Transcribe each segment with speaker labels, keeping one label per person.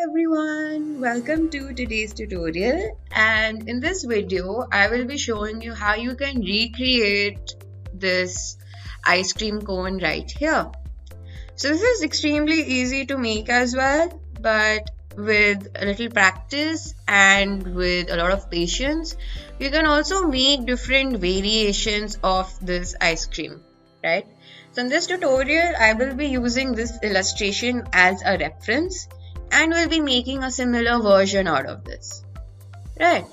Speaker 1: everyone, welcome to today's tutorial, and in this video I will be showing you how you can recreate this ice cream cone right here. So this is extremely easy to make as well, but with a little practice and with a lot of patience you can also make different variations of this ice cream, right? So in this tutorial I will be using this illustration as a reference and we'll be making a similar version out of this, right?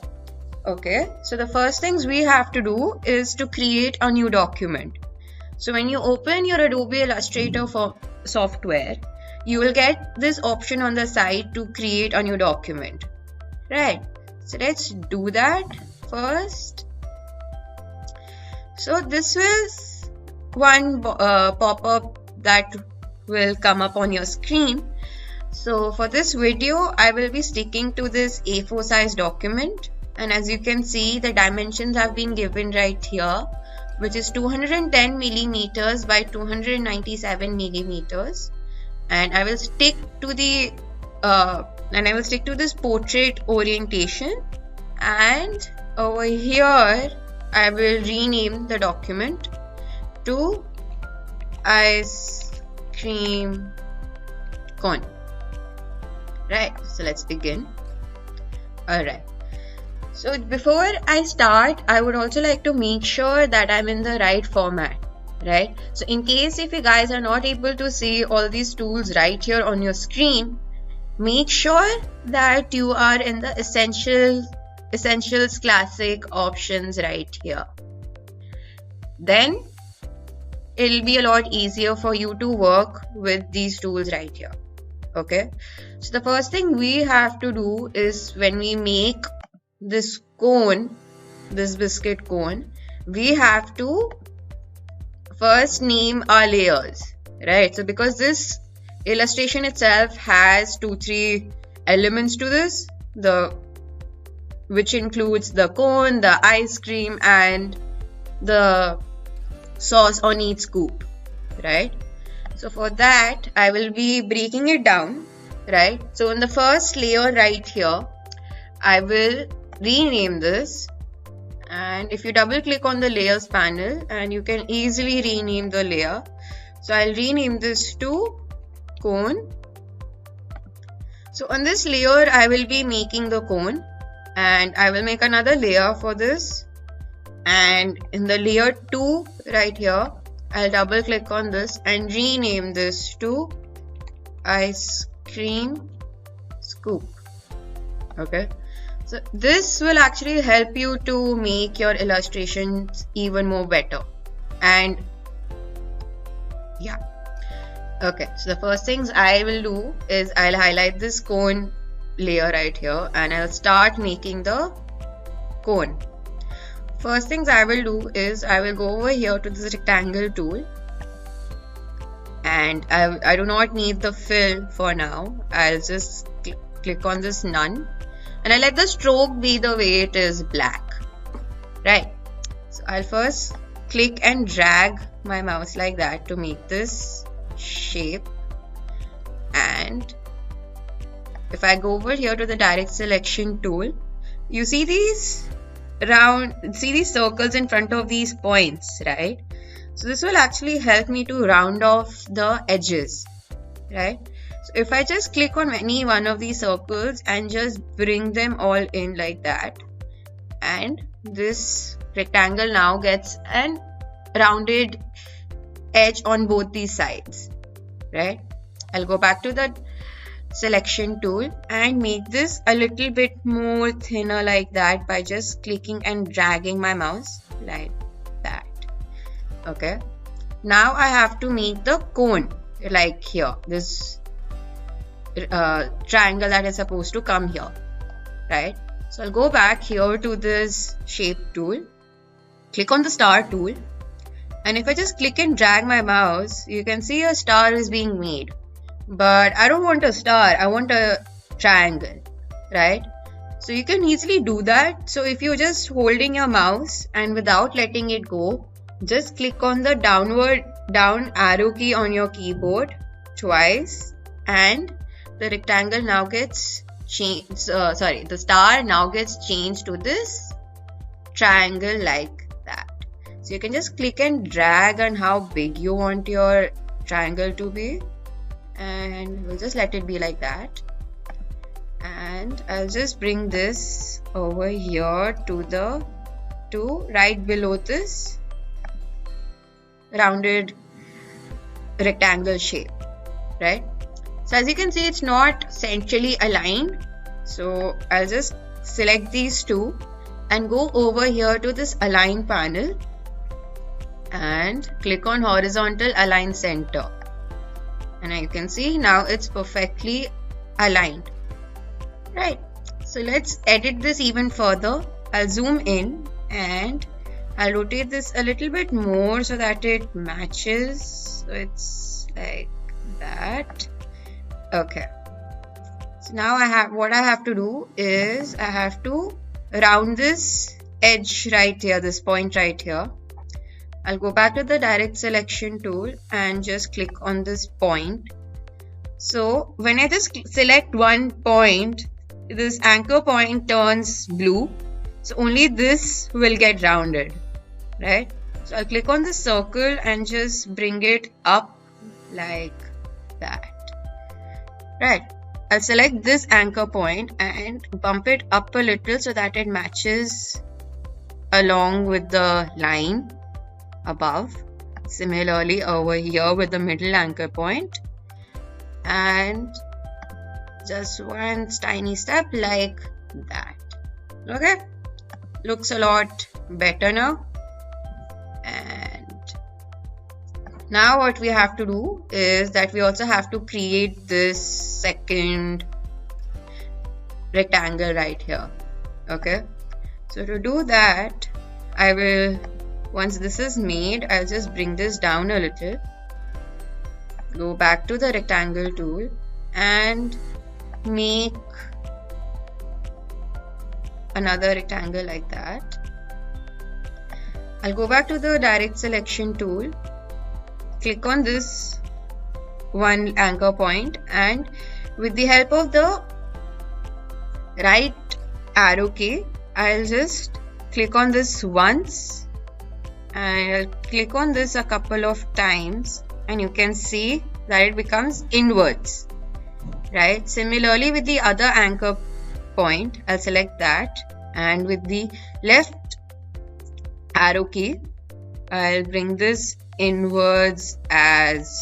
Speaker 1: Okay, so the first things we have to do is to create a new document. So when you open your Adobe Illustrator for software, you will get this option on the side to create a new document, right? So let's do that first. So this is one pop-up that will come up on your screen. So for this video, I will be sticking to this A4 size document, and as you can see, the dimensions have been given right here, which is 210 millimeters by 297 millimeters, and I will stick to the this portrait orientation, and over here I will rename the document to ice cream cone. Right, so let's begin. Alright, so before I start, I would also like to make sure that I'm in the right format, right? So in case if you guys are not able to see all these tools right here on your screen, make sure that you are in the essentials classic options right here. Then it'll be a lot easier for you to work with these tools right here. Okay, so the first thing we have to do is when we make this cone, this biscuit cone, we have to first name our layers, right? So because this illustration itself has 2-3 elements to this, which includes the cone, the ice cream, and the sauce on each scoop, right? So for that, I will be breaking it down, right? So in the first layer right here, I will rename this, and if you double click on the layers panel, and you can easily rename the layer. So I'll rename this to cone. So on this layer, I will be making the cone, and I will make another layer for this, and in the layer 2 right here, I'll double click on this and rename this to ice cream scoop. Okay, so this will actually help you to make your illustrations even more better. And yeah, okay, so the first things I will do is I'll highlight this cone layer right here and I'll start making the cone. First things I will do is I will go over here to this rectangle tool, and I do not need the fill for now. I'll just click on this none, and I'll let the stroke be the way it is, black, right? So I'll first click and drag my mouse like that to make this shape, and if I go over here to the direct selection tool, you see these circles in front of these points, right? So this will actually help me to round off the edges, right? So if I just click on any one of these circles and just bring them all in like that, and this rectangle now gets an rounded edge on both these sides, right? I'll go back to the selection tool and make this a little bit more thinner like that by just clicking and dragging my mouse like that. Okay, now I have to make the cone like here, this triangle that is supposed to come here, right? So I'll go back here to this shape tool, click on the star tool, and if I just click and drag my mouse, you can see a star is being made. But I don't want a star, I want a triangle, right? So you can easily do that. So if you're just holding your mouse and without letting it go, just click on the down arrow key on your keyboard twice and the rectangle now gets changed, the star now gets changed to this triangle like that. So you can just click and drag on how big you want your triangle to be, and we'll just let it be like that. And I'll just bring this over here to right below this rounded rectangle shape, right? So as you can see, it's not centrally aligned. So I'll just select these two and go over here to this align panel and click on horizontal align center. And you can see now it's perfectly aligned, right? So let's edit this even further. I'll zoom in and I'll rotate this a little bit more so that it matches. So it's like that. Okay. So now what I have to do is I have to round this edge right here, this point right here. I'll go back to the direct selection tool and just click on this point. So when I just select one point, this anchor point turns blue. So only this will get rounded, right? So I'll click on the circle and just bring it up like that, right? I'll select this anchor point and bump it up a little so that it matches along with the line above. Similarly over here with the middle anchor point, and just one tiny step like that. Okay, looks a lot better now. And now what we have to do is that we also have to create this second rectangle right here. Okay, so to do that, I will, once this is made, I'll just bring this down a little, go back to the rectangle tool and make another rectangle like that. I'll go back to the direct selection tool, click on this one anchor point, and with the help of the right arrow key, I'll just click on this once and I'll click on this a couple of times, and you can see that it becomes inwards, right? Similarly with the other anchor point, I'll select that, and with the left arrow key, I'll bring this inwards as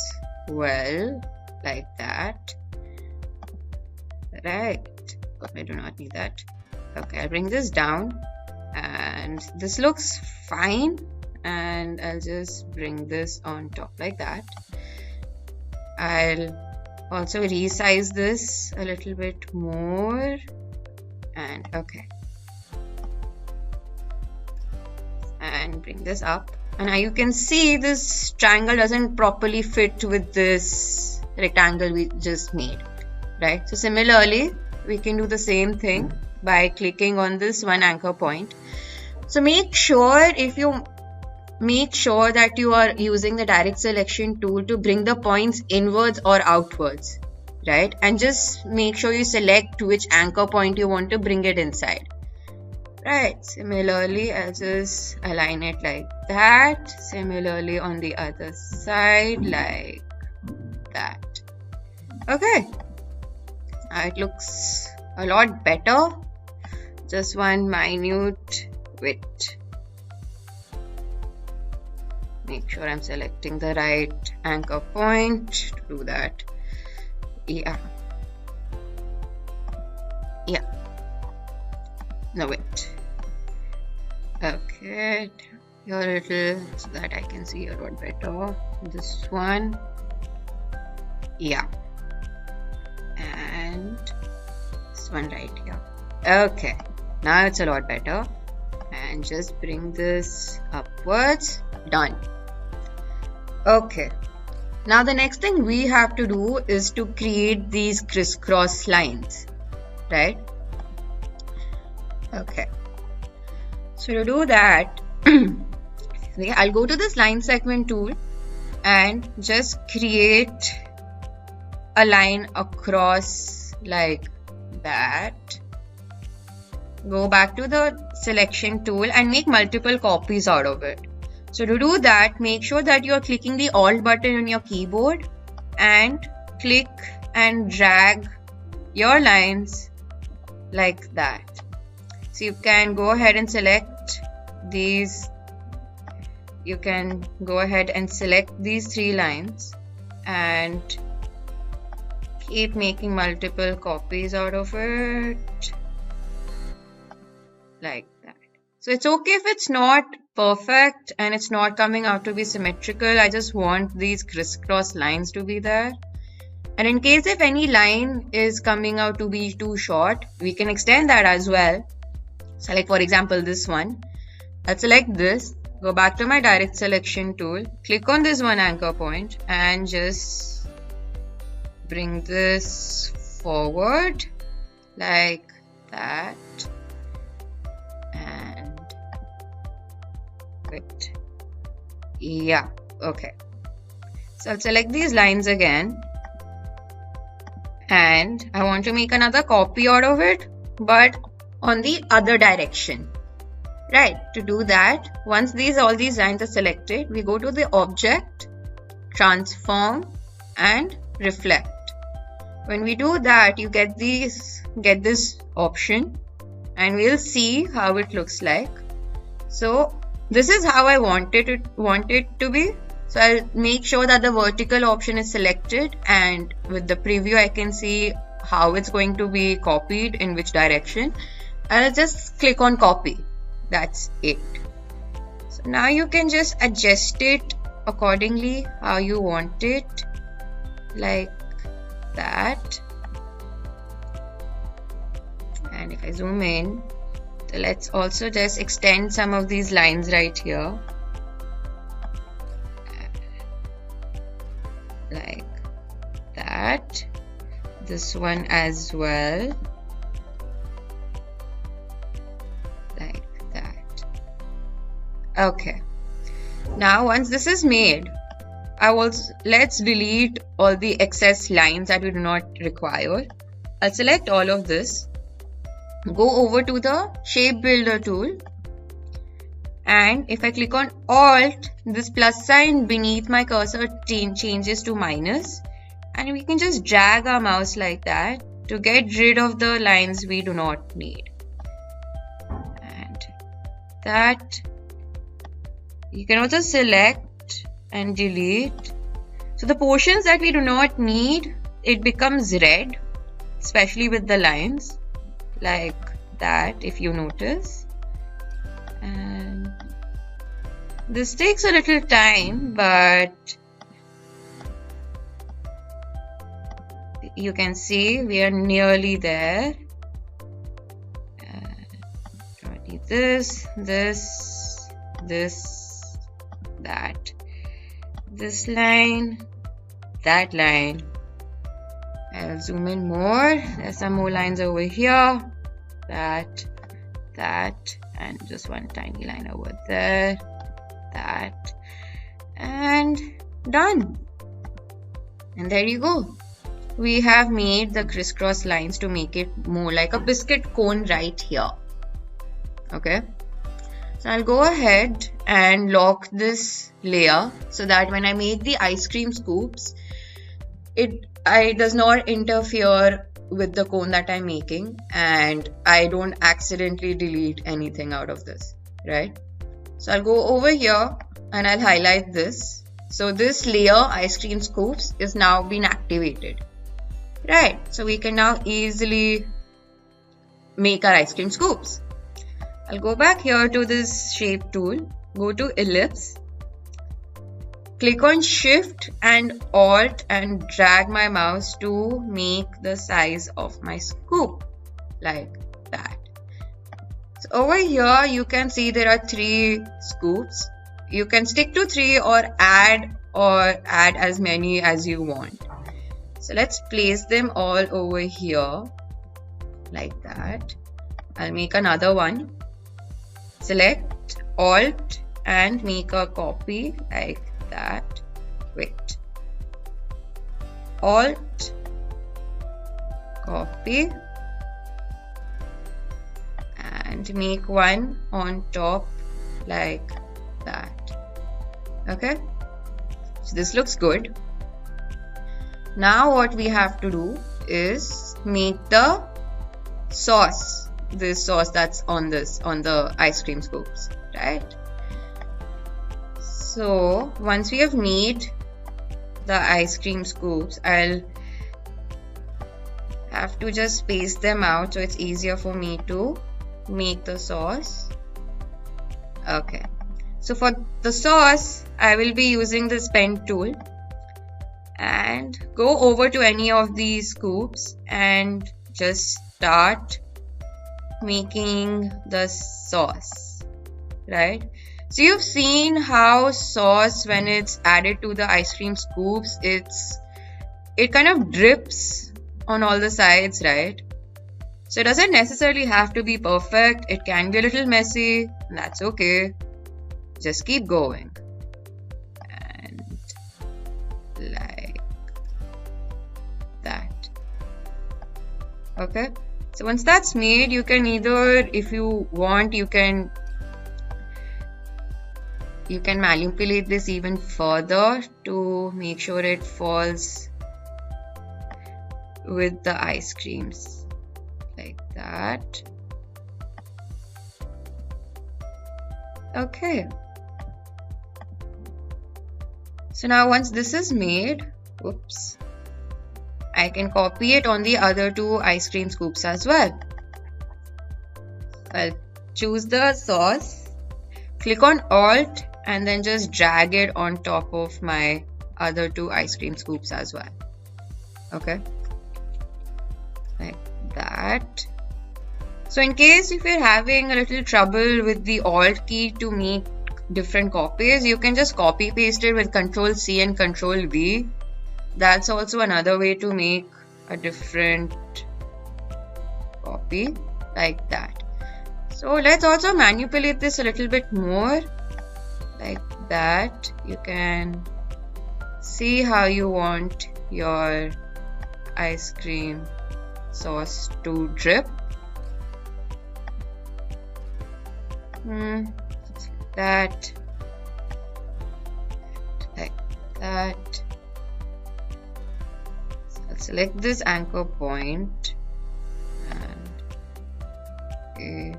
Speaker 1: well, like that, right? I do not need that. Okay, I'll bring this down and this looks fine, and I'll just bring this on top like that. I'll also resize this a little bit more, and okay, and bring this up, and now you can see this triangle doesn't properly fit with this rectangle we just made, right? So similarly we can do the same thing by clicking on this one anchor point. So make sure that you are using the direct selection tool to bring the points inwards or outwards, right? And just make sure you select which anchor point you want to bring it inside, right? Similarly, I'll just align it like that. Similarly on the other side like that. Okay, it looks a lot better. Just one minute width. Make sure I'm selecting the right anchor point to do that. Yeah. No, wait. Okay, here a little so that I can see a lot better. This one. Yeah. And this one right here. Okay, now it's a lot better. And just bring this upwards. Done. Okay, now the next thing we have to do is to create these crisscross lines, right? Okay, so to do that, I'll go to this line segment tool and just create a line across like that. Go back to the selection tool and make multiple copies out of it. So to do that, make sure that you're clicking the Alt button on your keyboard and click and drag your lines like that. So you can go ahead and select these. You can go ahead and select these 3 lines and keep making multiple copies out of it like that. So it's okay if it's not perfect and it's not coming out to be symmetrical. I just want these crisscross lines to be there. And in case if any line is coming out to be too short, we can extend that as well. So like for example this one, I'll select this, go back to my direct selection tool, click on this one anchor point and just bring this forward like that. And wait, yeah, okay. So I'll select these lines again and I want to make another copy out of it, but on the other direction. Right, to do that, once all these lines are selected, we go to the object, transform and reflect. When we do that, you get this option and we'll see how it looks like. So this is how I want it to be. So I'll make sure that the vertical option is selected, and with the preview I can see how it's going to be copied in which direction. I'll just click on copy. That's it. So now you can just adjust it accordingly how you want it, like that. And if I zoom in, so let's also just extend some of these lines right here, like that. This one as well, like that. Okay, now once this is made, let's delete all the excess lines that we do not require. I'll select all of this, go over to the shape builder tool, and if I click on Alt, this plus sign beneath my cursor changes to minus, and we can just drag our mouse like that to get rid of the lines we do not need. And that, you can also select and delete. So the portions that we do not need, it becomes red, especially with the lines like that, if you notice. And this takes a little time, but you can see we are nearly there. This, that, this line, that line. I'll zoom in more. There's some more lines over here. That, and just one tiny line over there. That, and done. And there you go. We have made the crisscross lines to make it more like a biscuit cone right here. Okay. So I'll go ahead and lock this layer so that when I make the ice cream scoops, it does not interfere with the cone that I'm making, and I don't accidentally delete anything out of this, right? So I'll go over here and I'll highlight this. So this layer, ice cream scoops, is now been activated, right? So we can now easily make our ice cream scoops. I'll go back here to this shape tool, go to ellipse, click on Shift and Alt and drag my mouse to make the size of my scoop, like that. So over here you can see there are 3 scoops. You can stick to 3 or add as many as you want. So let's place them all over here like that. I'll make another one. Select Alt and make a copy like that. Wait. Alt copy and make one on top like that. Okay, so this looks good. Now what we have to do is make the sauce, this sauce that's on the ice cream scoops, right? So once we have made the ice cream scoops, I'll have to just space them out so it's easier for me to make the sauce. Okay, so for the sauce I will be using this pen tool and go over to any of these scoops and just start making the sauce, right? So you've seen how sauce, when it's added to the ice cream scoops, it kind of drips on all the sides, right? So it doesn't necessarily have to be perfect. It can be a little messy, and that's okay. Just keep going. And like that. Okay, so once that's made, you can either, if you want, you can manipulate this even further to make sure it falls with the ice creams like that. Okay, so now once this is made, oops, I can copy it on the other two ice cream scoops as well. I'll choose the sauce, click on Alt, and then just drag it on top of my other two ice cream scoops as well. Okay, like that. So in case if you're having a little trouble with the Alt key to make different copies, you can just copy paste it with Ctrl C and Ctrl V. That's also another way to make a different copy like that. So let's also manipulate this a little bit more like that. You can see how you want your ice cream sauce to drip. That, like that. So I'll select this anchor point and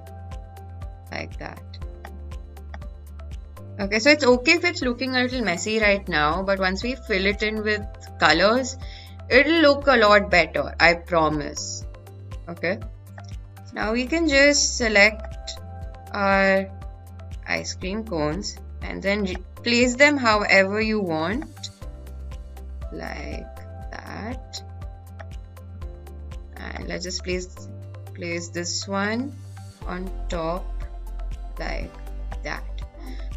Speaker 1: like that. Okay, so it's okay if it's looking a little messy right now, but once we fill it in with colors, it'll look a lot better, I promise. Okay, so now we can just select our ice cream cones and then place them however you want, like that. And let's just place this one on top like that.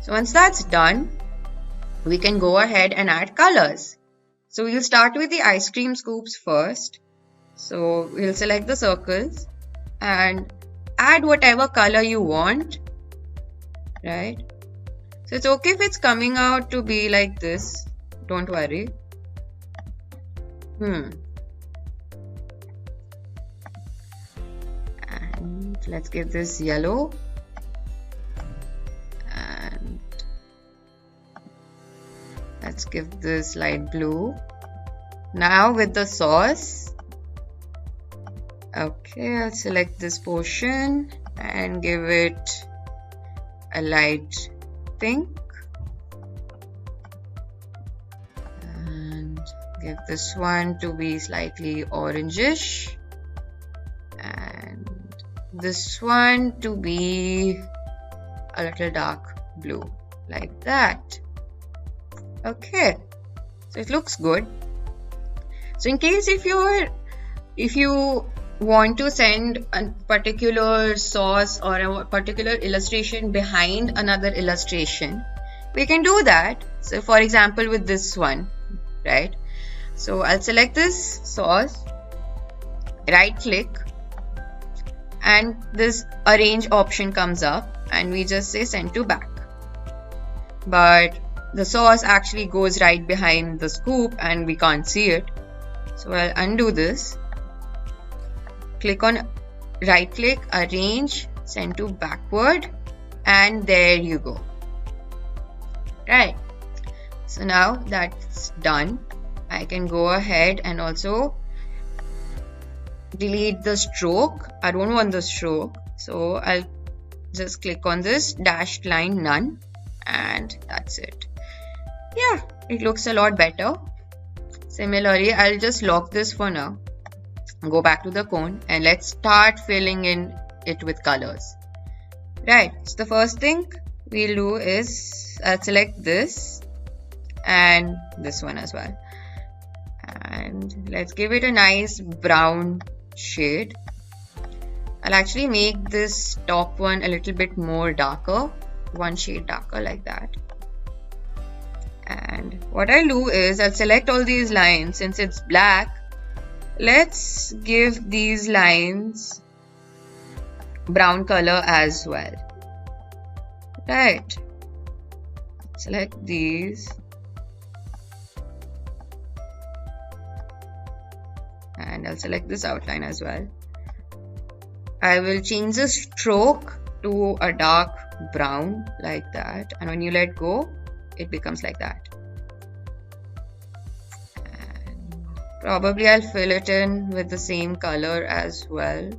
Speaker 1: So once that's done, we can go ahead and add colors. So we'll start with the ice cream scoops first. So we'll select the circles and add whatever color you want, right? So it's okay if it's coming out to be like this, don't worry. And let's give this yellow. And let's give this light blue. Now with the sauce, okay, I'll select this portion and give it a light pink and give this one to be slightly orangish and this one to be a little dark blue like that. Okay, so it looks good. So in case if you want to send a particular sauce or a particular illustration behind another illustration, we can do that. So for example with this one, right? So I'll select this sauce, right click, and this arrange option comes up and we just say send to back. But the sauce actually goes right behind the scoop and we can't see it. So I'll undo this right click, arrange, send to backward, and there you go. Right. So now that's done, I can go ahead and also delete the stroke. I don't want the stroke, so I'll just click on this dashed line none, and that's it. Yeah, it looks a lot better. Similarly, I'll just lock this for now, go back to the cone, and let's start filling in it with colors. Right, so the first thing we'll do is I'll select this and this one as well, and let's give it a nice brown shade. I'll actually make this top one a little bit more darker, one shade darker like that. And what I'll do is I'll select all these lines. Since it's black, let's give these lines brown color as well. Right, select these and I'll select this outline as well. I will change the stroke to a dark brown like that, and when you let go it becomes like that. And probably I'll fill it in with the same color as well.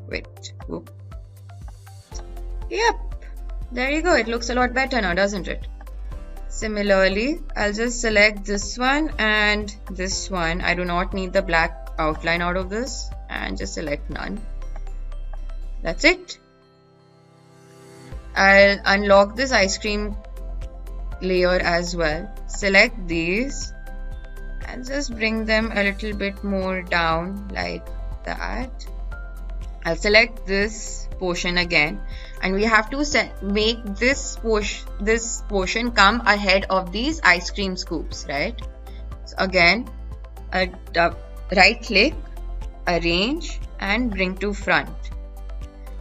Speaker 1: Wait, whoop. Yep, there you go. It looks a lot better now, doesn't it? Similarly, I'll just select this one and this one. I do not need the black outline out of this, and just select none. That's it. I'll unlock this ice cream layer as well. Select these and just bring them a little bit more down like that. I'll select this portion again, and we have to make this portion come ahead of these ice cream scoops, right? So again, right click, arrange, and bring to front.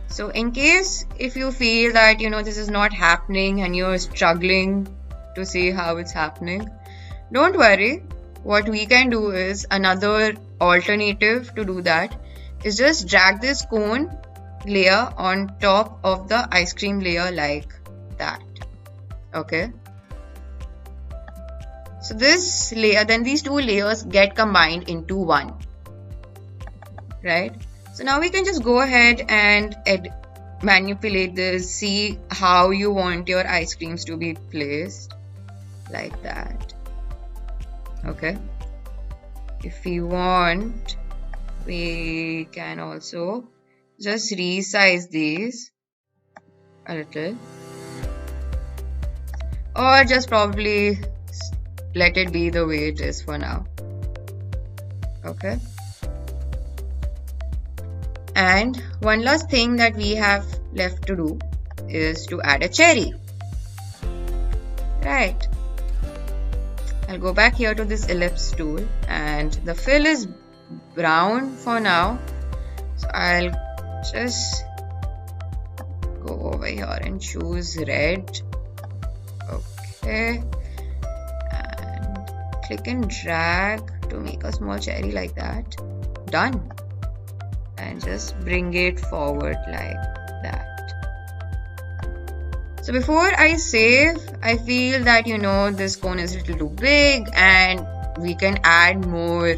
Speaker 1: So in case if you feel that this is not happening and you're struggling to see how it's happening, don't worry. What we can do is, another alternative to do that is just drag this cone layer on top of the ice cream layer like that. Okay, so this layer, then these two layers get combined into one, right? So now we can just go ahead and manipulate this, see how you want your ice creams to be placed like that. Okay, if we want, we can also just resize these a little, or just probably let it be the way it is for now. Okay, and one last thing that we have left to do is to add a cherry. Right, I'll go back here to this ellipse tool, and the fill is brown for now, so I'll just go over here and choose red. Okay, and click and drag to make a small cherry like that. Done. And just bring it forward like that. So before I save, I feel that this cone is a little too big and we can add more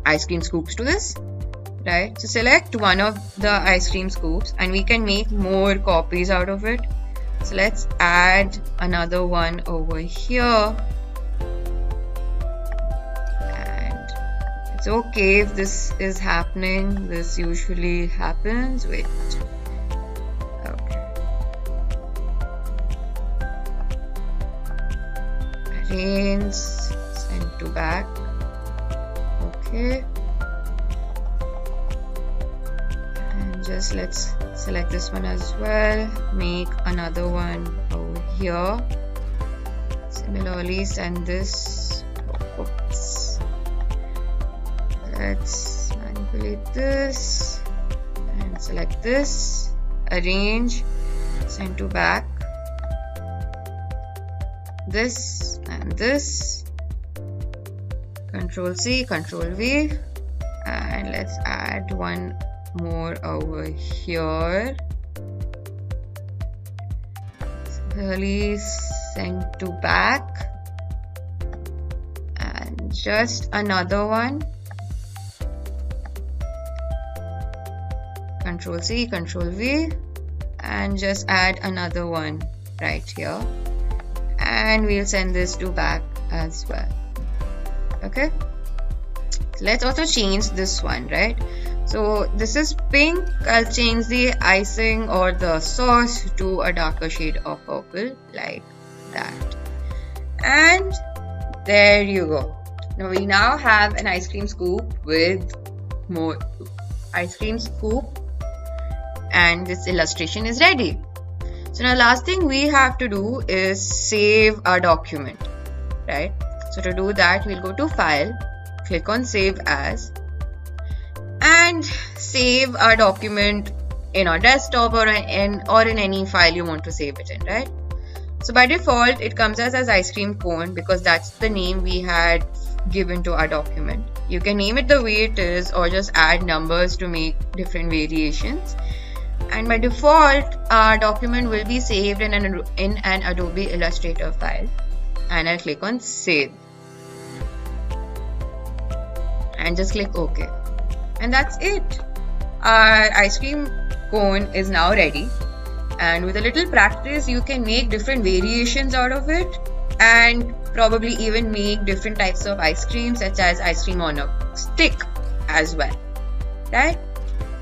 Speaker 1: ice cream scoops to this, right? So select one of the ice cream scoops and we can make more copies out of it. So let's add another one over here. And it's okay if this is happening. This usually happens. Wait. Arrange, send to back. Okay, and just let's select this one as well, make another one over here. Similarly, send this. Oops. Let's manipulate this and select this, arrange, send to back, this and this, Control C, Control V, And let's add one more over here. Really send to back, and just another one. Control C, Control V, and just add another one right here, and we'll send this to back as well. Okay, so let's also change this one, right? So this is pink. I'll change the icing or the sauce to a darker shade of purple, like that. And there you go. Now we now have an ice cream scoop with more ice cream scoop, and this illustration is ready. So now last thing we have to do is save our document, right? So to do that, we'll go to File, click on Save As, and save our document in our desktop or in any file you want to save it in, right? So by default, it comes as ice cream cone because that's the name we had given to our document. You can name it the way it is or just add numbers to make different variations. And by default, our document will be saved in an Adobe Illustrator file. And I'll click on Save. And just click OK. And that's it. Our ice cream cone is now ready. And with a little practice, you can make different variations out of it. And probably even make different types of ice cream, such as ice cream on a stick as well. Right?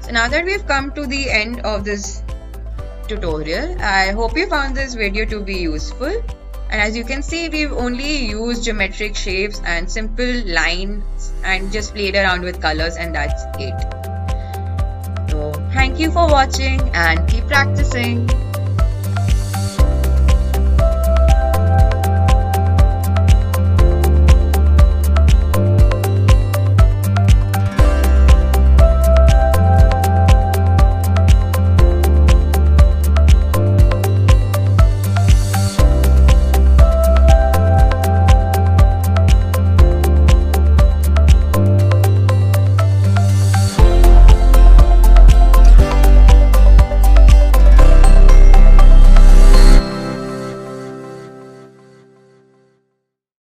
Speaker 1: So now that we've come to the end of this tutorial, I hope you found this video to be useful. And as you can see, we've only used geometric shapes and simple lines and just played around with colors, and that's it. So thank you for watching and keep practicing.